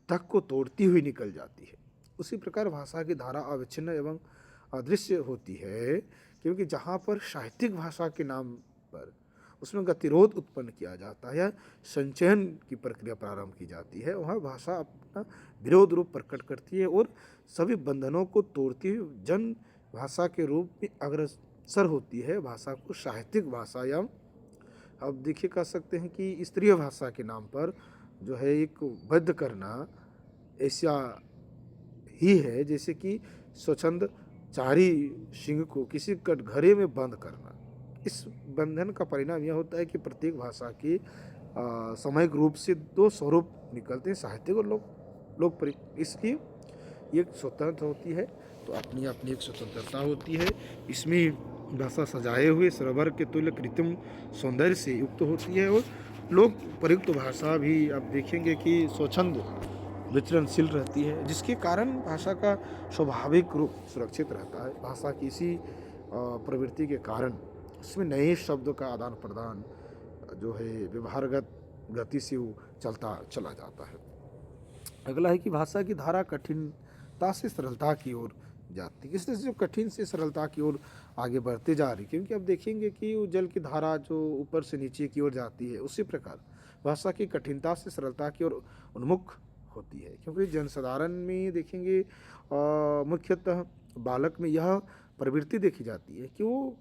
तक को तोड़ती हुई निकल जाती है, उसी प्रकार भाषा की धारा अविच्छिन्न एवं अदृश्य होती है। क्योंकि जहाँ पर साहित्यिक भाषा के नाम पर उसमें गतिरोध उत्पन्न किया जाता है या संचयन की प्रक्रिया प्रारंभ की जाती है, वहाँ भाषा अपना विरोध रूप प्रकट करती है और सभी बंधनों को तोड़ती हुई जन भाषा के रूप में अग्रसर होती है। भाषा को साहित्यिक भाषा या अब देखिए कह सकते हैं कि स्त्रीय भाषा के नाम पर जो है एक वध करना ऐसा ही है जैसे कि स्वच्छंद चारी सिंह को किसी कटघरे में बंद करना। इस बंधन का परिणाम यह होता है कि प्रत्येक भाषा के सामयिक रूप से दो स्वरूप निकलते हैं, साहित्यिक और लोकप्रिय। इसकी एक स्वतंत्र होती है तो अपनी अपनी एक स्वतंत्रता होती है। इसमें भाषा सजाए हुए सरोवर के तुल्य कृत्रिम सौंदर्य से युक्त होती है और लोक प्रयुक्त भाषा भी आप देखेंगे कि स्वच्छंद विचरणशील रहती है, जिसके कारण भाषा का स्वाभाविक रूप सुरक्षित रहता है। भाषा की इसी प्रवृत्ति के कारण उसमें नए शब्दों का आदान प्रदान जो है व्यवहारगत गति से वो चलता चला जाता है। अगला है कि भाषा की धारा कठिनता से सरलता की ओर जाती है। इसलिए जो कठिन से सरलता की ओर आगे बढ़ते जा रही, क्योंकि अब देखेंगे कि वो जल की धारा जो ऊपर से नीचे की ओर जाती है, उसी प्रकार भाषा की कठिनता से सरलता की ओर उन्मुख होती है। क्योंकि जनसाधारण में देखेंगे मुख्यतः बालक में यह प्रवृत्ति देखी जाती है कि वो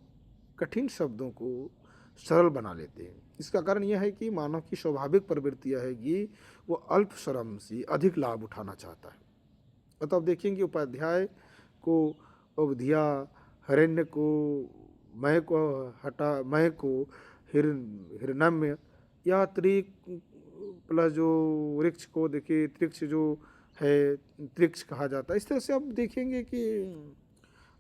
कठिन शब्दों को सरल बना लेते हैं। इसका कारण यह है कि मानव की स्वाभाविक प्रवृत्ति यह है कि वो अल्प श्रम से अधिक लाभ उठाना चाहता है। अतः अब देखेंगे उपाध्याय को अवधिया, हिरण्य को मय को हटा मय को हिरण्यम्य या त्रिक प्लस जो वृक्ष को देखिए त्रिक्ष जो है त्रिक्ष कहा जाता है। इस तरह से अब देखेंगे कि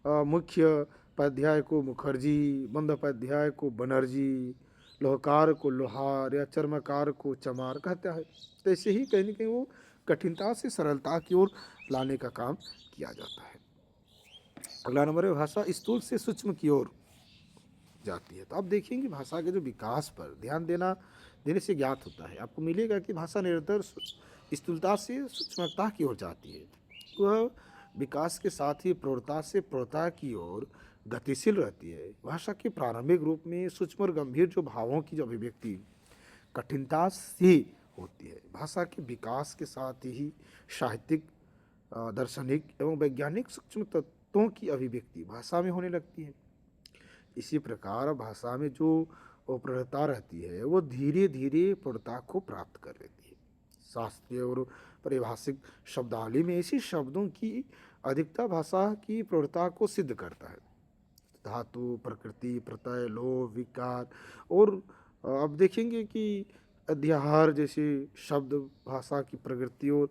मुख्य उपाध्याय को मुखर्जी, बंदोपाध्याय को बनर्जी, लोहकार को लोहार या चर्मकार को चमार कहता है। तो ऐसे ही कहीं ना कहीं वो कठिनता से सरलता की ओर लाने का काम किया जाता है। अगला नंबर है भाषा स्थूल से सूक्ष्म की ओर जाती है। तो आप देखेंगे भाषा के जो विकास पर ध्यान देने से ज्ञात होता है, आपको मिलेगा कि भाषा निरंतर स्थूलता से सूक्ष्मता की ओर जाती है। वह विकास के साथ ही प्रौढ़ता से प्रौढ़ता की ओर गतिशील रहती है। भाषा के प्रारंभिक रूप में सूक्ष्म और गंभीर जो भावों की जो अभिव्यक्ति कठिनता से होती है, भाषा के विकास के साथ ही साहित्यिक, दार्शनिक एवं वैज्ञानिक सूक्ष्म तत्वों की अभिव्यक्ति भाषा में होने लगती है। इसी प्रकार भाषा में जो प्रौढ़ता रहती है वो धीरे धीरे प्रौढ़ता को प्राप्त कर लेती है। शास्त्रीय और पारिभाषिक शब्दावली में ऐसे शब्दों की अधिकता भाषा की प्रौढ़ता को सिद्ध करता है। धातु, प्रकृति, प्रत्यय, लोभ, विकार और अब देखेंगे कि अध्याहार जैसे शब्द भाषा की प्रकृति और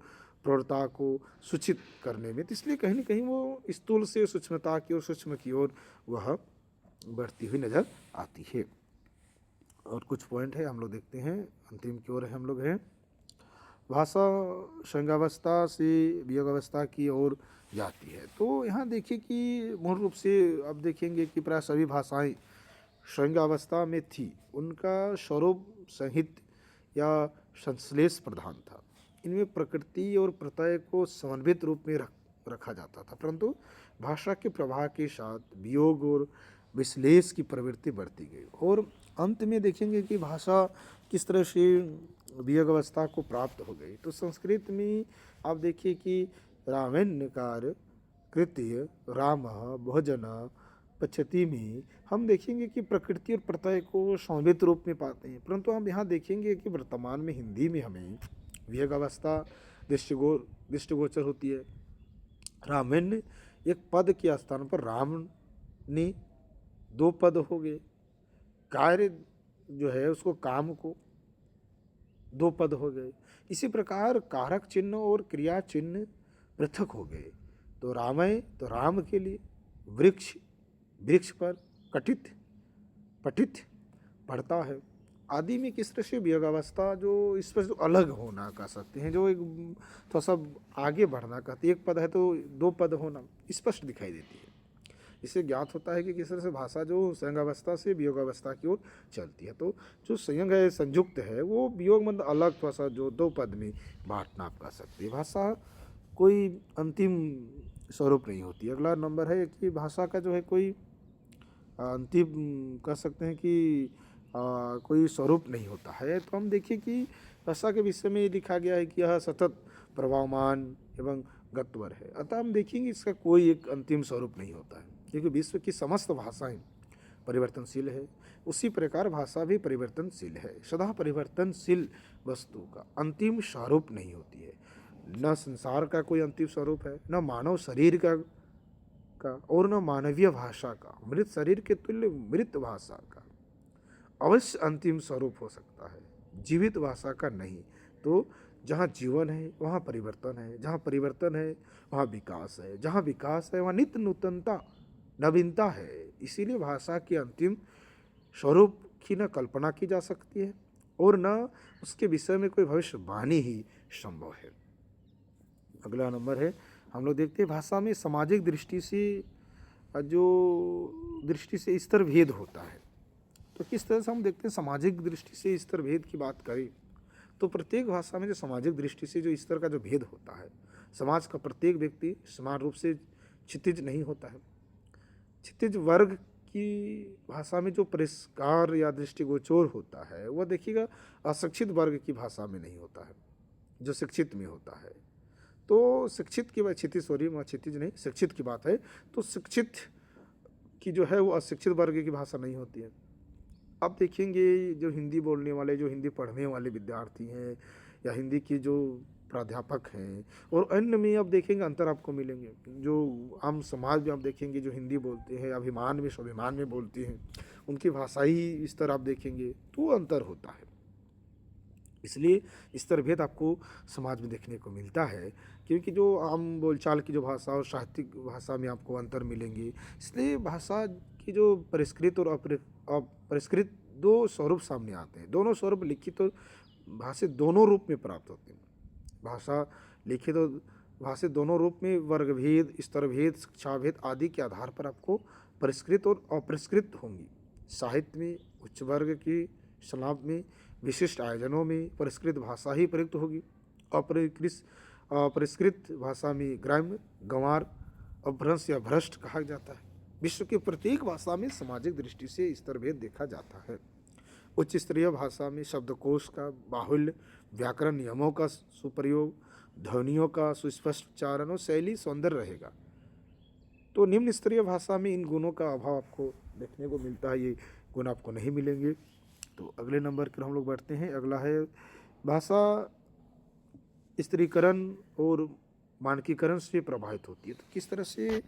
प्रौढ़ता को सूचित करने में, तो इसलिए कहीं ना कहीं वो स्थूल से सूक्ष्मता की ओर, सूक्ष्म की ओर वह बढ़ती हुई नजर आती है। और कुछ पॉइंट है हम लोग देखते हैं, अंतिम की ओर है हम लोग हैं। भाषा संज्ञावस्था से वियोगावस्था की ओर जाती है। तो यहाँ देखिए कि मूल रूप से अब देखेंगे कि प्राय सभी भाषाएं संज्ञावस्था में थी। उनका स्वरूप संहित या संश्लेष प्रधान था। इनमें प्रकृति और प्रत्यय को समन्वित रूप में रखा जाता था, परंतु भाषा के प्रवाह के साथ वियोग और विश्लेष की प्रवृत्ति बढ़ती गई और अंत में देखेंगे कि भाषा किस तरह से वियोग अवस्था को प्राप्त हो गई। तो संस्कृत में आप देखिए कि रामायणकार कृत्य राम भोजन पश्यति में हम देखेंगे कि प्रकृति और प्रत्यय को समन्वित रूप में पाते हैं, परंतु हम यहाँ देखेंगे कि वर्तमान में हिंदी में हमें वियोग अवस्था दृष्टिगोचर होती है। रामायण एक पद के स्थान पर राम ने दो पद हो गए, कार्य जो है उसको काम को, दो पद हो गए। इसी प्रकार कारक चिन्ह और क्रिया चिन्ह पृथक हो गए। तो रामय तो राम के लिए, वृक्ष वृक्ष पर, कटित पठित पढ़ता है, आदि में किस तरह से वियोगावस्था जो इस पर जो अलग होना कह सकते हैं, जो एक थोड़ा सा आगे बढ़ना कहते हैं, एक पद है तो दो पद होना स्पष्ट दिखाई देती है। इससे ज्ञात होता है कि किस तरह से भाषा जो संयोगावस्था से वियोगावस्था की ओर चलती है। तो जो संयोग है, संयुक्त है, वो वियोग मतलब अलग थोड़ा सा जो दो पद में बांटना आप कह सकते हैं। भाषा कोई अंतिम स्वरूप नहीं होती। अगला नंबर है कि भाषा का जो है कोई अंतिम कह सकते हैं कि कोई स्वरूप नहीं होता है। तो हम देखिए कि भाषा के विषय में ये लिखा गया है कि यह सतत प्रवाहमान एवं गत्वर है। अतः हम देखेंगे इसका कोई एक अंतिम स्वरूप नहीं होता है, क्योंकि विश्व की समस्त भाषाएं परिवर्तनशील है, उसी प्रकार भाषा भी परिवर्तनशील है। सदा परिवर्तनशील वस्तु का अंतिम स्वरूप नहीं होती है। न संसार का कोई अंतिम स्वरूप है, न मानव शरीर का और न मानवीय भाषा का, मृत शरीर के तुल्य मृत भाषा का अवश्य अंतिम स्वरूप हो सकता है, जीवित भाषा का नहीं। तो जहाँ जीवन है वहाँ परिवर्तन है, जहाँ परिवर्तन है वहाँ विकास है, जहाँ विकास है वहाँ नित्य नूतनता नवीनता है। इसीलिए भाषा के अंतिम स्वरूप की न कल्पना की जा सकती है और न उसके विषय में कोई भविष्यवाणी ही संभव है। अगला नंबर है, हम लोग देखते हैं भाषा में सामाजिक दृष्टि से स्तर भेद होता है। तो किस तरह से हम देखते हैं सामाजिक दृष्टि से स्तर भेद की बात करें तो प्रत्येक भाषा में जो सामाजिक दृष्टि से जो स्तर का जो भेद होता है, समाज का प्रत्येक व्यक्ति समान रूप से क्षितिज नहीं होता है। क्षितिज वर्ग की भाषा में जो परिष्कार या दृष्टिगोचर होता है वह देखिएगा अशिक्षित वर्ग की भाषा में नहीं होता है, जो शिक्षित में होता है। तो शिक्षित की बात, क्षितिज सॉरी वहाँ क्षितिज नहीं शिक्षित की बात है, तो शिक्षित की जो है वो अशिक्षित वर्ग की भाषा नहीं होती है। आप देखेंगे जो हिंदी बोलने वाले, जो हिंदी पढ़ने वाले विद्यार्थी हैं या हिंदी की जो प्राध्यापक हैं और अन्य में आप देखेंगे अंतर आपको मिलेंगे। जो आम समाज में आप देखेंगे जो हिंदी बोलते हैं अभिमान में स्वाभिमान में बोलते हैं, उनकी भाषाई स्तर आप देखेंगे तो अंतर होता है। इसलिए स्तर भेद आपको समाज में देखने को मिलता है, क्योंकि जो आम बोलचाल की जो भाषा और साहित्यिक भाषा में आपको अंतर मिलेंगे। इसलिए भाषा की जो परिष्कृत और अपरिष्कृत दो स्वरूप सामने आते हैं। दोनों स्वरूप लिखित और भाषित दोनों रूप में प्राप्त होते हैं। भाषा लिखित और भाषित दोनों रूप में वर्गभेद, स्तरभेद, शिक्षाभेद आदि के आधार पर आपको परिष्कृत और अपरिष्कृत होंगी। साहित्य में उच्च वर्ग की शलाभ में विशिष्ट आयोजनों में परिष्कृत भाषा ही प्रयुक्त होगी। अपरिष्कृत भाषा में ग्राम्य, गंवार, अपभ्रंश या भ्रष्ट कहा जाता है। विश्व की प्रत्येक भाषा में सामाजिक दृष्टि से स्तरभेद देखा जाता है। उच्च स्तरीय भाषा में शब्दकोश का बाहुल्य, व्याकरण नियमों का सुप्रयोग, ध्वनियों का सुस्पष्ट उच्चारण और शैली सौंदर्य रहेगा। तो निम्न स्तरीय भाषा में इन गुणों का अभाव आपको देखने को मिलता है, ये गुण आपको नहीं मिलेंगे। तो अगले नंबर पर हम लोग बढ़ते हैं। अगला है भाषा स्त्रीकरण और मानकीकरण से प्रभावित होती है। तो किस तरह से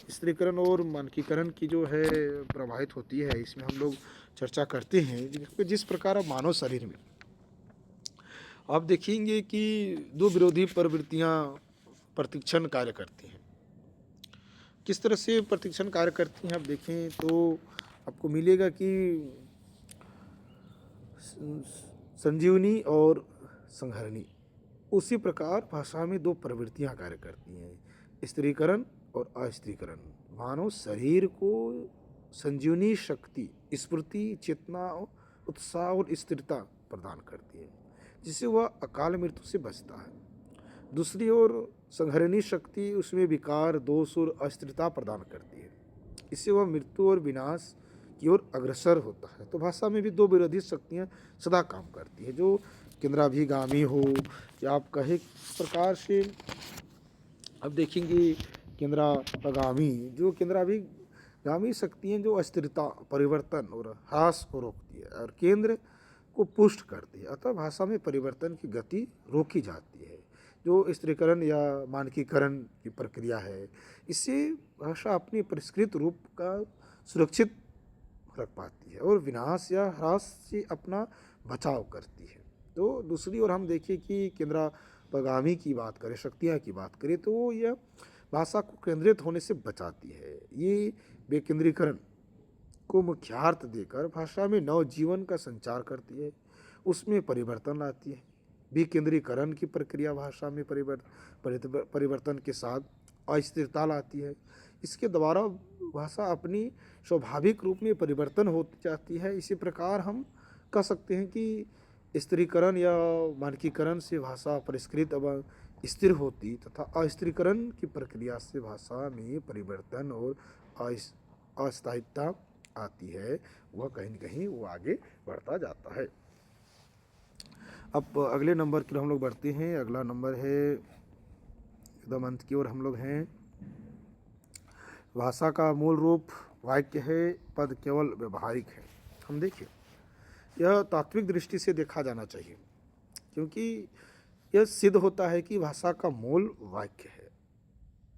स्त्रीकरण और मानकीकरण की जो है प्रभावित होती है, इसमें हम लोग चर्चा करते हैं। जिस प्रकार अब मानव शरीर में आप देखेंगे कि दो विरोधी प्रवृत्तियां प्रतिक्षण कार्य करती हैं। किस तरह से प्रतिक्षण कार्य करती हैं आप देखें तो आपको मिलेगा कि संजीवनी और संहरणी। उसी प्रकार भाषा में दो प्रवृत्तियां कार्य करती हैं, स्त्रीकरण और अस्त्रीकरण। मानव शरीर को संजीवनी शक्ति, स्फूर्ति, चेतना, उत्साह और स्थिरता प्रदान करती है, जिससे वह अकाल मृत्यु से बचता है। दूसरी ओर संहरणी शक्ति उसमें विकार, दोष और अस्थिरता प्रदान करती है, इससे वह मृत्यु और विनाश की ओर अग्रसर होता है। तो भाषा में भी दो विरोधी शक्तियाँ सदा काम करती है, जो केंद्राभिगामी हो या आप कहे प्रकार से अब देखेंगे केंद्रागामी, जो केंद्राभिगामी शक्तियाँ जो अस्थिरता, परिवर्तन और ह्रास को रोकती है और केंद्र को पुष्ट करती है। अतः भाषा में परिवर्तन की गति रोकी जाती है। जो स्त्रीकरण या मानकीकरण की प्रक्रिया है, इससे भाषा अपने परिष्कृत रूप का सुरक्षित रख पाती है और विनाश या ह्रास से अपना बचाव करती है। तो दूसरी ओर हम देखें कि केंद्रापगामी की बात करें, शक्तियाँ की बात करें, तो यह भाषा को केंद्रित होने से बचाती है। ये विकेंद्रीकरण को मुख्यार्थ देकर भाषा में नवजीवन का संचार करती है, उसमें परिवर्तन लाती है। विकेंद्रीकरण की प्रक्रिया भाषा में परिवर्तन के साथ अस्थिरता लाती है। इसके द्वारा भाषा अपनी स्वाभाविक रूप में परिवर्तन होती जाती है। इसी प्रकार हम कह सकते हैं कि स्थिरीकरण या मानकीकरण से भाषा परिष्कृत एवं स्थिर होती तथा अस्थिरीकरण की प्रक्रिया से भाषा में परिवर्तन और अस्थायिकता आती है, वह कहीं न कहीं वो आगे बढ़ता जाता है। अब अगले नंबर की हम लोग बढ़ते हैं। अगला नंबर है, एकदम अंत की ओर हम लोग हैं। भाषा का मूल रूप वाक्य है, पद केवल व्यवहारिक है। हम देखिए, यह तात्विक दृष्टि से देखा जाना चाहिए, क्योंकि यह सिद्ध होता है कि भाषा का मूल वाक्य है।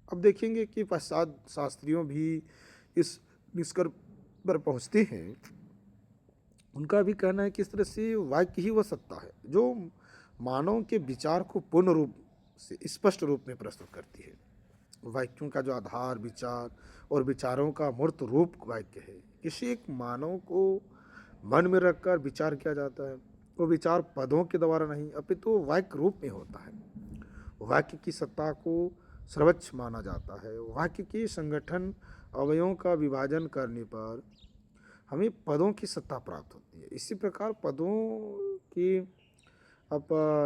अब देखेंगे कि पश्चात शास्त्रियों भी इस निष्कर्ष पर पहुँचते हैं। उनका भी कहना है कि इस तरह से वाक्य ही वह सत्ता है जो मानव के विचार को पूर्ण रूप से स्पष्ट रूप में प्रस्तुत करती है। वाक्यों का जो आधार विचार और विचारों का मूर्त रूप वाक्य है। किसी एक मानव को मन में रखकर विचार किया जाता है, वो विचार पदों के द्वारा नहीं अपितु वाक्य रूप में होता है। वाक्य की सत्ता को सर्वोच्च माना जाता है। वाक्य के संगठन अवयवों का विभाजन करने पर हमें पदों की सत्ता प्राप्त होती है। इसी प्रकार पदों के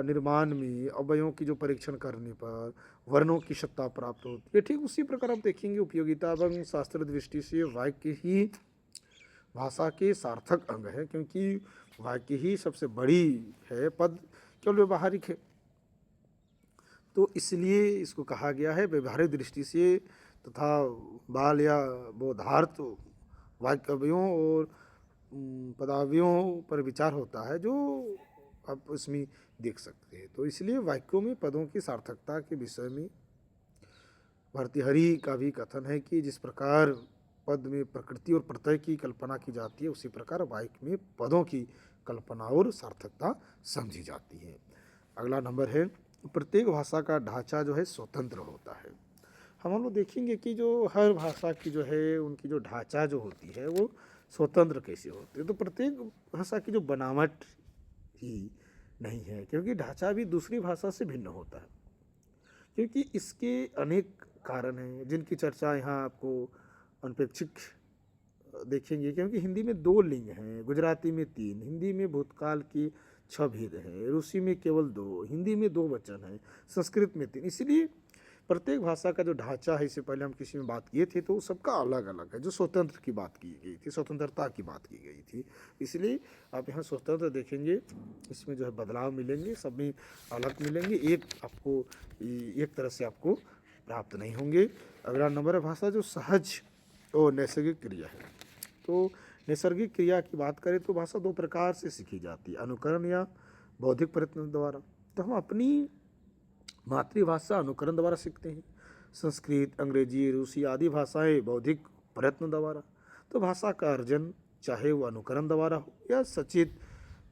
निर्माण में अवयवों की जो परीक्षण करने पर वर्णों की सत्ता प्राप्त होती है। ठीक उसी प्रकार आप देखेंगे उपयोगिता एवं शास्त्र दृष्टि से वाक्य ही भाषा के सार्थक अंग है, क्योंकि वाक्य ही सबसे बड़ी है, पद केवल व्यवहारिक है। तो इसलिए इसको कहा गया है व्यवहारिक दृष्टि से तथा बाल या बोधार्थ वाक्यवयों और पदावयों पर विचार होता है, जो आप इसमें देख सकते हैं। तो इसलिए वाक्यों में पदों की सार्थकता के विषय में भर्तृहरि का भी कथन है कि जिस प्रकार पद में प्रकृति और प्रत्यय की कल्पना की जाती है, उसी प्रकार वाक्य में पदों की कल्पना और सार्थकता समझी जाती है। अगला नंबर है, प्रत्येक भाषा का ढांचा जो है स्वतंत्र होता है। हम लोग देखेंगे कि जो हर भाषा की जो है उनकी जो ढांचा जो होती है वो स्वतंत्र कैसे होती है। तो प्रत्येक भाषा की जो बनावट ही नहीं है, क्योंकि ढांचा भी दूसरी भाषा से भिन्न होता है, क्योंकि इसके अनेक कारण हैं जिनकी चर्चा यहाँ आपको अनपेक्षिक देखेंगे। क्योंकि हिंदी में 2 लिंग हैं, गुजराती में 3, हिंदी में भूतकाल की 6 भेद हैं, रूसी में केवल 2, हिंदी में 2 वचन हैं, संस्कृत में 3। इसलिए प्रत्येक भाषा का जो ढांचा है, इससे पहले हम किसी में बात किए थे, तो सबका अलग अलग है। जो स्वतंत्र की बात की गई थी, स्वतंत्रता की बात की गई थी, इसलिए आप यहाँ स्वतंत्र देखेंगे, इसमें जो है बदलाव मिलेंगे, सब में अलग मिलेंगे, एक आपको एक तरह से आपको प्राप्त नहीं होंगे। अगला नंबर है भाषा जो सहज और नैसर्गिक क्रिया है। तो नैसर्गिक क्रिया की बात करें तो भाषा 2 प्रकार से सीखी जाती है, अनुकरण या बौद्धिक प्रयत्न द्वारा। तो हम अपनी मातृभाषा अनुकरण द्वारा सीखते हैं, संस्कृत, अंग्रेजी, रूसी आदि भाषाएं बौद्धिक प्रयत्न द्वारा। तो भाषा का अर्जन चाहे वो अनुकरण द्वारा हो या सचेत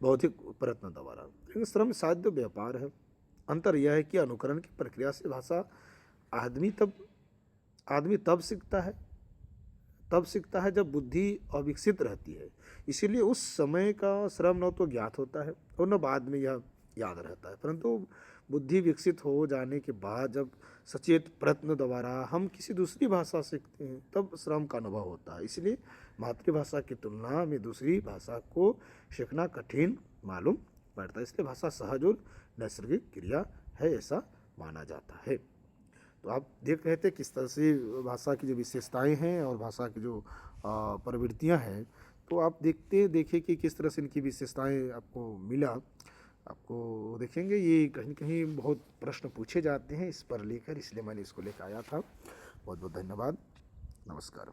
बौद्धिक प्रयत्न द्वारा, लेकिन श्रम साध्य व्यापार है। अंतर यह है कि अनुकरण की प्रक्रिया से भाषा आदमी तब सीखता है जब बुद्धि अविकसित रहती है। इसीलिए उस समय का श्रम न तो ज्ञात होता है और न बाद में यह याद रहता है, परंतु बुद्धि विकसित हो जाने के बाद जब सचेत प्रयत्न द्वारा हम किसी दूसरी भाषा सीखते हैं, तब श्रम का अनुभव होता है। इसलिए मातृभाषा की तुलना में दूसरी भाषा को सीखना कठिन मालूम पड़ता है। इसलिए भाषा सहज और नैसर्गिक क्रिया है, ऐसा माना जाता है। तो आप देख रहे थे किस तरह से भाषा की जो विशेषताएं हैं और भाषा की जो प्रवृत्तियां हैं, तो आप देखें कि किस तरह से इनकी विशेषताएं आपको मिला। आपको देखेंगे ये कहीं कहीं बहुत प्रश्न पूछे जाते हैं इस पर लेकर, इसलिए मैंने इसको लेकर आया था। बहुत बहुत धन्यवाद, नमस्कार।